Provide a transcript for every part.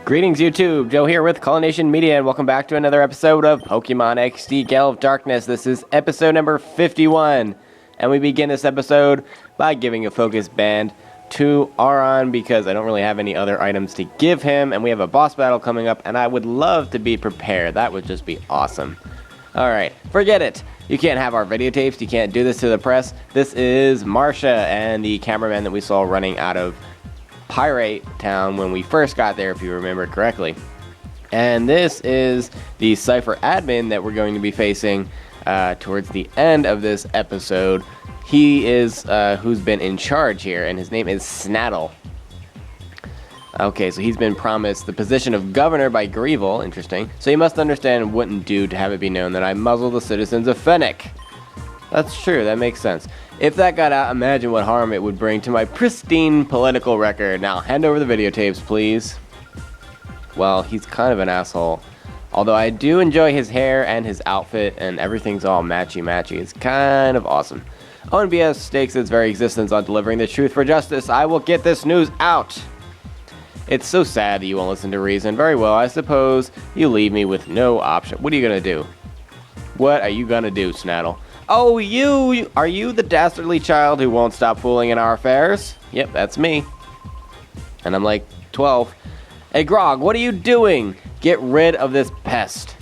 Greetings YouTube, Joe here with Cullination Media, and welcome back to another episode of Pokemon XD Gale of Darkness. This is episode number 51, and we begin this episode by giving a focus band to Aron because I don't really have any other items to give him, and we have a boss battle coming up, and I would love to be prepared. That would just be awesome. Alright, forget it. You can't have our videotapes, you can't do this to the press. This is Marsha and the cameraman that we saw running out of Pirate Town when we first got there, if you remember correctly. And this is the Cipher admin that we're going to be facing towards the end of this episode. He is who's been in charge here, and his name is Snattle. Okay, so he's been promised the position of governor by Grievel. Interesting. So you must understand it wouldn't do to have it be known that I muzzle the citizens of Phenac. That's true, that makes sense. If that got out, imagine what harm it would bring to my pristine political record. Now, hand over the videotapes, please. Well, he's kind of an asshole. Although I do enjoy his hair and his outfit, and everything's all matchy-matchy. It's kind of awesome. ONBS stakes its very existence on delivering the truth for justice. I will get this news out. It's so sad that you won't listen to reason. Very well, I suppose you leave me with no option. What are you gonna do? What are you gonna do, Snattle? Oh, you! Are you the dastardly child who won't stop fooling in our affairs? Yep, that's me. And I'm like 12. Hey, Grog, what are you doing? Get rid of this pest.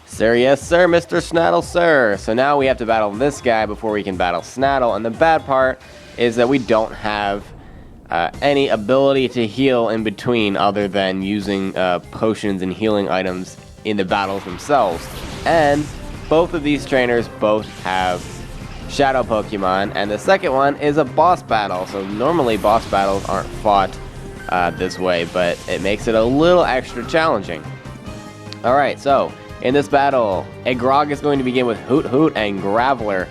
Sir, yes, sir, Mr. Snattle, sir. So now we have to battle this guy before we can battle Snattle. And the bad part is that we don't have any ability to heal in between other than using potions and healing items in the battles themselves. And both of these trainers both have shadow Pokemon, and the second one is a boss battle. So normally boss battles aren't fought this way, but it makes it a little extra challenging. Alright, so in this battle, a Grog is going to begin with Hoot Hoot and Graveler.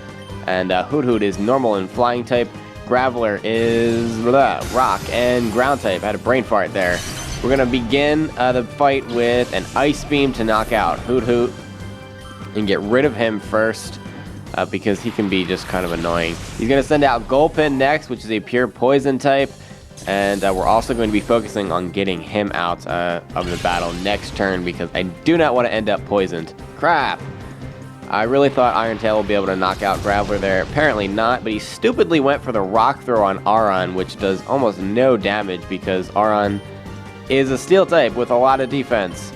And Hoot Hoot is normal and flying type. Graveler is rock and ground type. I had a brain fart there. We're going to begin the fight with an Ice Beam to knock out Hoot Hoot and get rid of him first because he can be just kind of annoying. He's going to send out Gulpin next, which is a pure poison type, and we're also going to be focusing on getting him out of the battle next turn because I do not want to end up poisoned. Crap! I really thought Iron Tail would be able to knock out Graveler there. Apparently not, but he stupidly went for the Rock Throw on Aron, which does almost no damage because Aron is a Steel type with a lot of defense,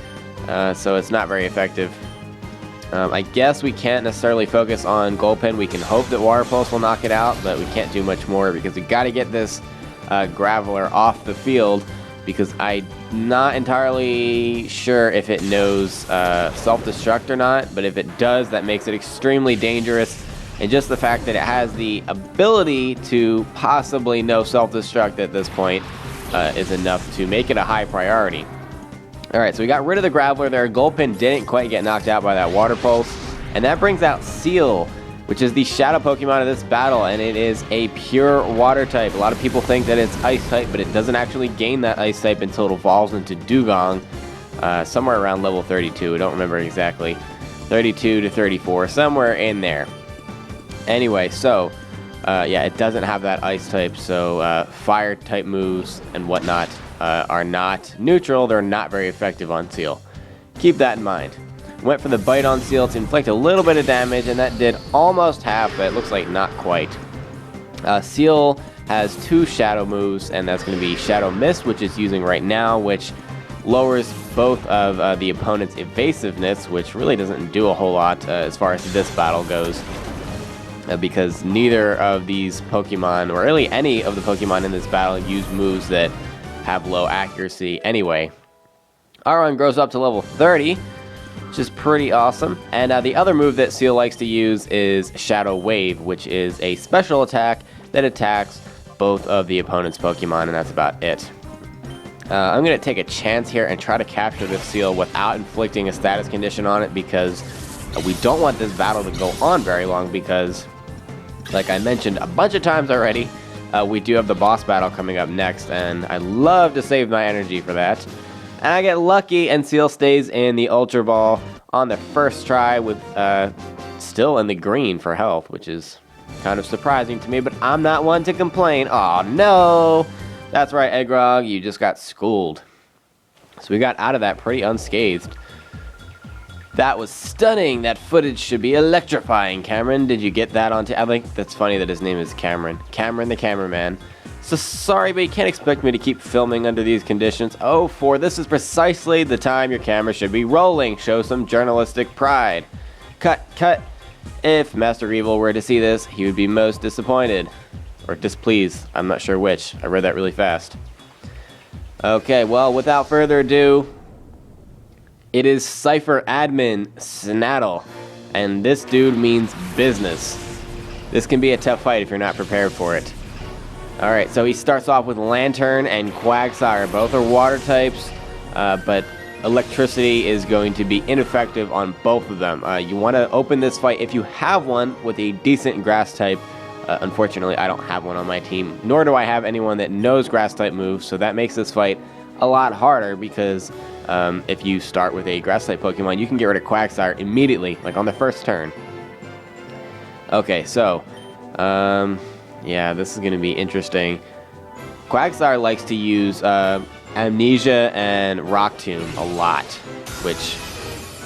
so it's not very effective. I guess we can't necessarily focus on Gulpin. We can hope that Water Pulse will knock it out, but we can't do much more because we got to get this Graveler off the field because I'm not entirely sure if it knows self-destruct or not, but if it does, that makes it extremely dangerous. And just the fact that it has the ability to possibly know self-destruct at this point is enough to make it a high priority. Alright, so we got rid of the Graveler there. Gulpin didn't quite get knocked out by that Water Pulse. And that brings out Seal, which is the shadow Pokemon of this battle, and it is a pure water type. A lot of people think that it's ice type, but it doesn't actually gain that ice type until it evolves into Dugong, somewhere around level 32. I don't remember exactly. 32 to 34, somewhere in there. Anyway, so, yeah, it doesn't have that ice type, so fire type moves and whatnot are not neutral. They're not very effective on Seal. Keep that in mind. Went for the bite on Seal to inflict a little bit of damage, and that did almost half, but it looks like not quite. Seal has two shadow moves, and that's going to be Shadow Mist, which it's using right now, which lowers both of the opponent's evasiveness, which really doesn't do a whole lot as far as this battle goes, because neither of these Pokemon, or really any of the Pokemon in this battle, use moves that have low accuracy anyway. Aron grows up to level 30, which is pretty awesome. And the other move that Seal likes to use is Shadow Wave, which is a special attack that attacks both of the opponent's Pokemon, and that's about it. I'm going to take a chance here and try to capture this Seal without inflicting a status condition on it because we don't want this battle to go on very long because, like I mentioned a bunch of times already, we do have the boss battle coming up next, and I love to save my energy for that. And I get lucky, and Seal stays in the Ultra Ball on the first try with still in the green for health, which is kind of surprising to me, but I'm not one to complain. Aw, no! That's right, Grog, you just got schooled. So we got out of that pretty unscathed. That was stunning. That footage should be electrifying. Cameron, did you get that onto... I think that's funny that his name is Cameron. Cameron the cameraman. So sorry, but you can't expect me to keep filming under these conditions. Oh, for this is precisely the time your camera should be rolling. Show some journalistic pride. Cut, cut. If Master Evil were to see this, he would be most disappointed. Or displeased. I'm not sure which. I read that really fast. Okay, well, without further ado... It is Cipher admin Snattle, and this dude means business. This can be a tough fight if you're not prepared for it. Alright, so he starts off with Lantern and Quagsire. Both are water types, but electricity is going to be ineffective on both of them. You want to open this fight if you have one with a decent grass type. Unfortunately, I don't have one on my team, nor do I have anyone that knows grass type moves, so that makes this fight a lot harder because... if you start with a grass-type Pokemon, you can get rid of Quagsire immediately, like on the first turn. Okay, so, yeah, this is going to be interesting. Quagsire likes to use Amnesia and Rock Tomb a lot, which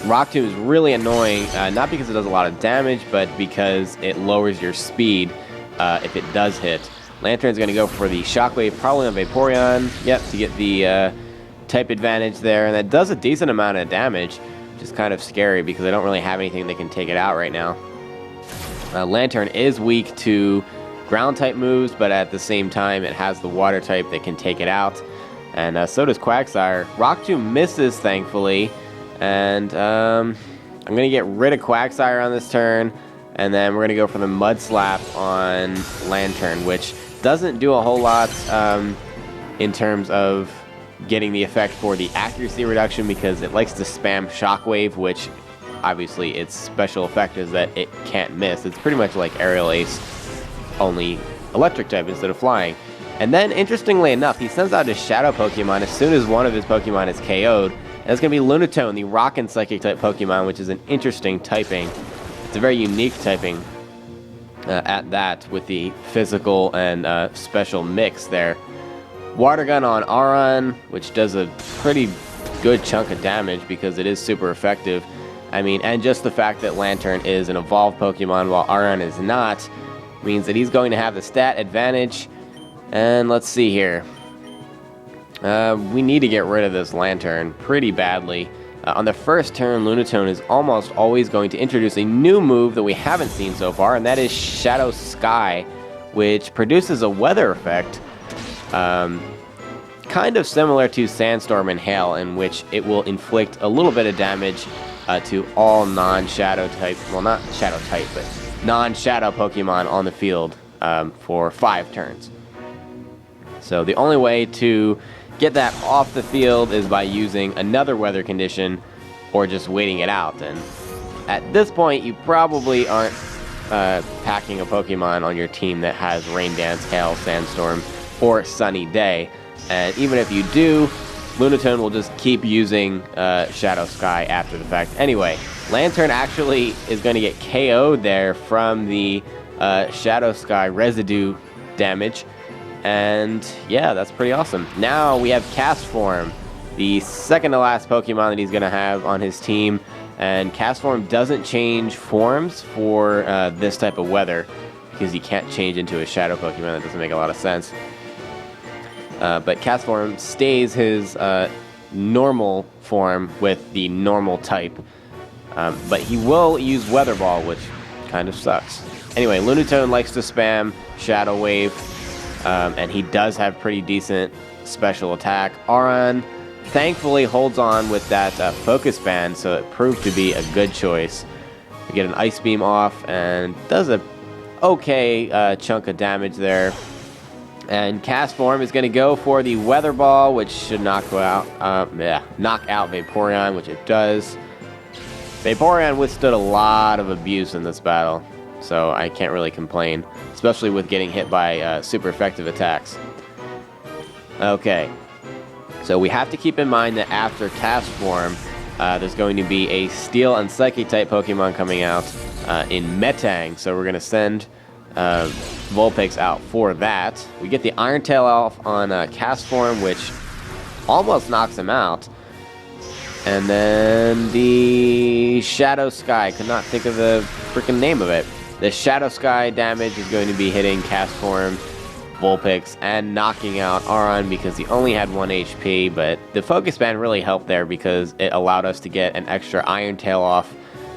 Rock Tomb is really annoying, not because it does a lot of damage, but because it lowers your speed if it does hit. Lantern's going to go for the Shockwave, probably on Vaporeon, yep, to get the... type advantage there, and that does a decent amount of damage, which is kind of scary because I don't really have anything that can take it out right now. Lantern is weak to ground type moves, but at the same time it has the water type that can take it out, and so does Quagsire. Rock Tomb misses, thankfully, and I'm going to get rid of Quagsire on this turn, and then we're going to go for the Mud Slap on Lantern, which doesn't do a whole lot in terms of getting the effect for the accuracy reduction because it likes to spam Shockwave, which obviously its special effect is that it can't miss. It's pretty much like Aerial Ace, only electric type instead of flying. And then, interestingly enough, he sends out his Shadow Pokemon as soon as one of his Pokemon is KO'd, and it's going to be Lunatone, the Rock and Psychic type Pokemon, which is an interesting typing. It's a very unique typing at that, with the physical and special mix there. Water Gun on Aron, which does a pretty good chunk of damage because it is super effective. I mean, and just the fact that Lantern is an evolved Pokemon while Aron is not means that he's going to have the stat advantage. And let's see here. We need to get rid of this Lantern pretty badly. On the first turn, Lunatone is almost always going to introduce a new move that we haven't seen so far, and that is Shadow Sky, which produces a weather effect. Kind of similar to Sandstorm and Hail, in which it will inflict a little bit of damage to all non-Shadow type, well, not Shadow type, but non-Shadow Pokemon on the field for 5 turns. So the only way to get that off the field is by using another weather condition or just waiting it out. And at this point, you probably aren't packing a Pokemon on your team that has Rain Dance, Hail, Sandstorm, or Sunny Day. And even if you do, Lunatone will just keep using Shadow Sky after the fact. Anyway, Lantern actually is going to get KO'd there from the Shadow Sky residue damage. And yeah, that's pretty awesome. Now we have Castform, the second to last Pokemon that he's going to have on his team. And Castform doesn't change forms for this type of weather because he can't change into a Shadow Pokemon. That doesn't make a lot of sense. But Castform stays his normal form with the normal type. But he will use Weather Ball, which kind of sucks. Anyway, Lunatone likes to spam Shadow Wave, and he does have pretty decent special attack. Aron thankfully holds on with that Focus Band, so it proved to be a good choice. We get an Ice Beam off, and does a okay chunk of damage there. And Castform is going to go for the Weather Ball, which should knock out Vaporeon, which it does. Vaporeon withstood a lot of abuse in this battle, so I can't really complain, especially with getting hit by super effective attacks. Okay, so we have to keep in mind that after Castform, there's going to be a Steel and Psychic type Pokemon coming out in Metang, so we're going to send Vulpix out for that. We get the Iron Tail off on Castform, which almost knocks him out. And then the Shadow Sky. Could not think of the freaking name of it. The Shadow Sky damage is going to be hitting Castform, Vulpix, and knocking out Aron because he only had 1 HP, but the Focus Band really helped there because it allowed us to get an extra Iron Tail off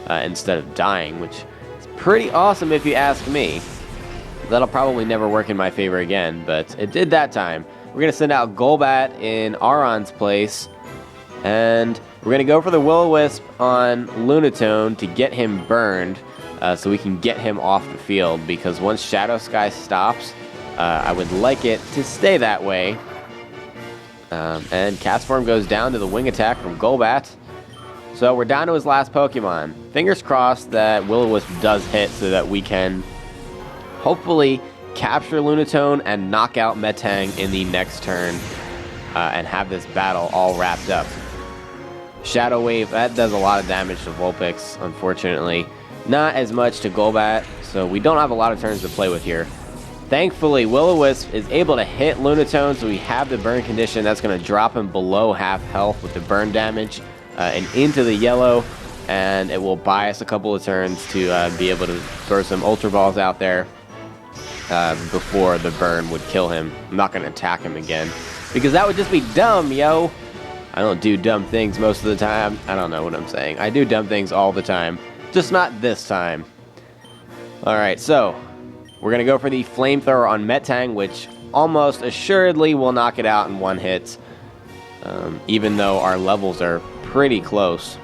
instead of dying, which is pretty awesome if you ask me. That'll probably never work in my favor again, but it did that time. We're going to send out Golbat in Aron's place, and we're going to go for the Will-O-Wisp on Lunatone to get him burned so we can get him off the field, because once Shadow Sky stops, I would like it to stay that way. And Castform goes down to the Wing Attack from Golbat. So we're down to his last Pokemon. Fingers crossed that Will-O-Wisp does hit so that we can hopefully capture Lunatone and knock out Metang in the next turn and have this battle all wrapped up. Shadow Wave, that does a lot of damage to Vulpix, unfortunately. Not as much to Golbat, so we don't have a lot of turns to play with here. Thankfully, Will-O-Wisp is able to hit Lunatone, so we have the burn condition. That's going to drop him below half health with the burn damage and into the yellow, and it will buy us a couple of turns to be able to throw some Ultra Balls out there before the burn would kill him. I'm not going to attack him again, because that would just be dumb, yo. I don't do dumb things most of the time. I don't know what I'm saying. I do dumb things all the time, just not this time. Alright, so we're going to go for the Flamethrower on Metang, which almost assuredly will knock it out in one hit, even though our levels are pretty close.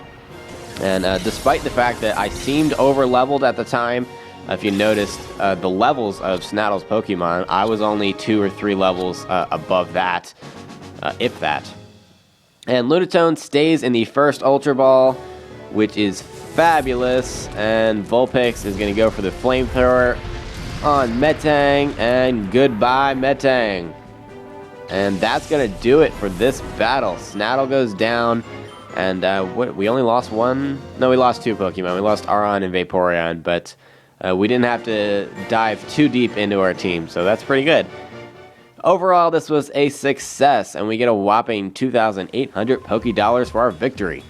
And despite the fact that I seemed over-leveled at the time, if you noticed the levels of Snattle's Pokemon, I was only 2 or 3 levels above that, if that. And Lunatone stays in the first Ultra Ball, which is fabulous, and Vulpix is going to go for the Flamethrower on Metang, and goodbye Metang. And that's going to do it for this battle. Snattle goes down, and we only lost one? No, we lost 2 Pokemon. We lost Aron and Vaporeon, but we didn't have to dive too deep into our team, so that's pretty good. Overall, this was a success, and we get a whopping 2,800 Poké-Dollars for our victory.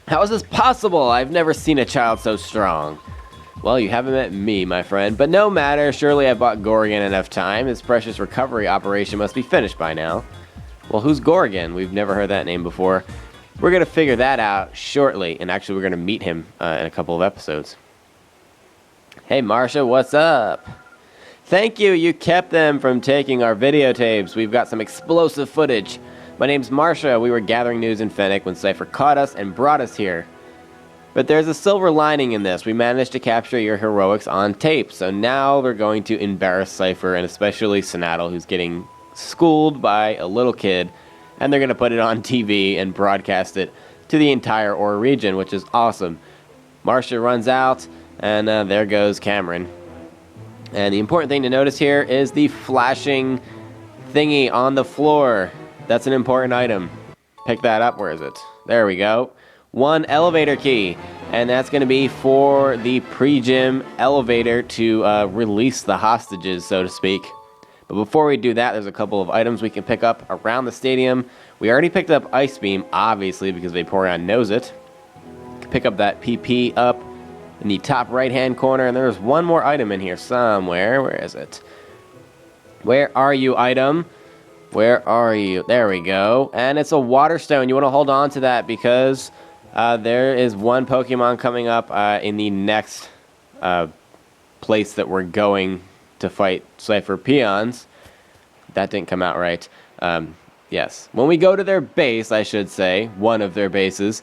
How is this possible? I've never seen a child so strong. Well, you haven't met me, my friend, but no matter. Surely I bought Gorgon enough time. His precious recovery operation must be finished by now. Well, who's Gorgon? We've never heard that name before. We're going to figure that out shortly, and actually we're going to meet him in a couple of episodes. Hey, Marsha, what's up? Thank you, you kept them from taking our videotapes. We've got some explosive footage. My name's Marsha. We were gathering news in Phenac when Cipher caught us and brought us here. But there's a silver lining in this. We managed to capture your heroics on tape, so now we're going to embarrass Cipher, and especially Snattle, who's getting schooled by a little kid, and they're going to put it on TV and broadcast it to the entire Ore region, which is awesome. Marsha runs out, and there goes Cameron. And the important thing to notice here is the flashing thingy on the floor. That's an important item. Pick that up. Where is it? There we go. 1 elevator key. And that's going to be for the pre-gym elevator to release the hostages, so to speak. But before we do that, there's a couple of items we can pick up around the stadium. We already picked up Ice Beam, obviously, because Vaporeon knows it. Pick up that PP up in the top right-hand corner, and there's one more item in here somewhere. Where is it? Where are you, item? Where are you? There we go. And it's a Water Stone. You want to hold on to that because there is one Pokemon coming up in the next place that we're going to fight Cipher Peons. That didn't come out right. Yes. When we go to their base, I should say, one of their bases,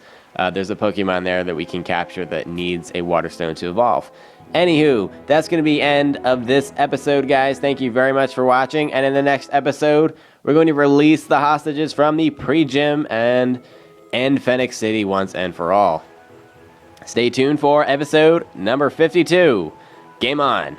there's a Pokemon there that we can capture that needs a Water Stone to evolve. Anywho, that's going to be the end of this episode, guys. Thank you very much for watching. And in the next episode, we're going to release the hostages from the pre-gym and end Phenac City once and for all. Stay tuned for episode number 52. Game on.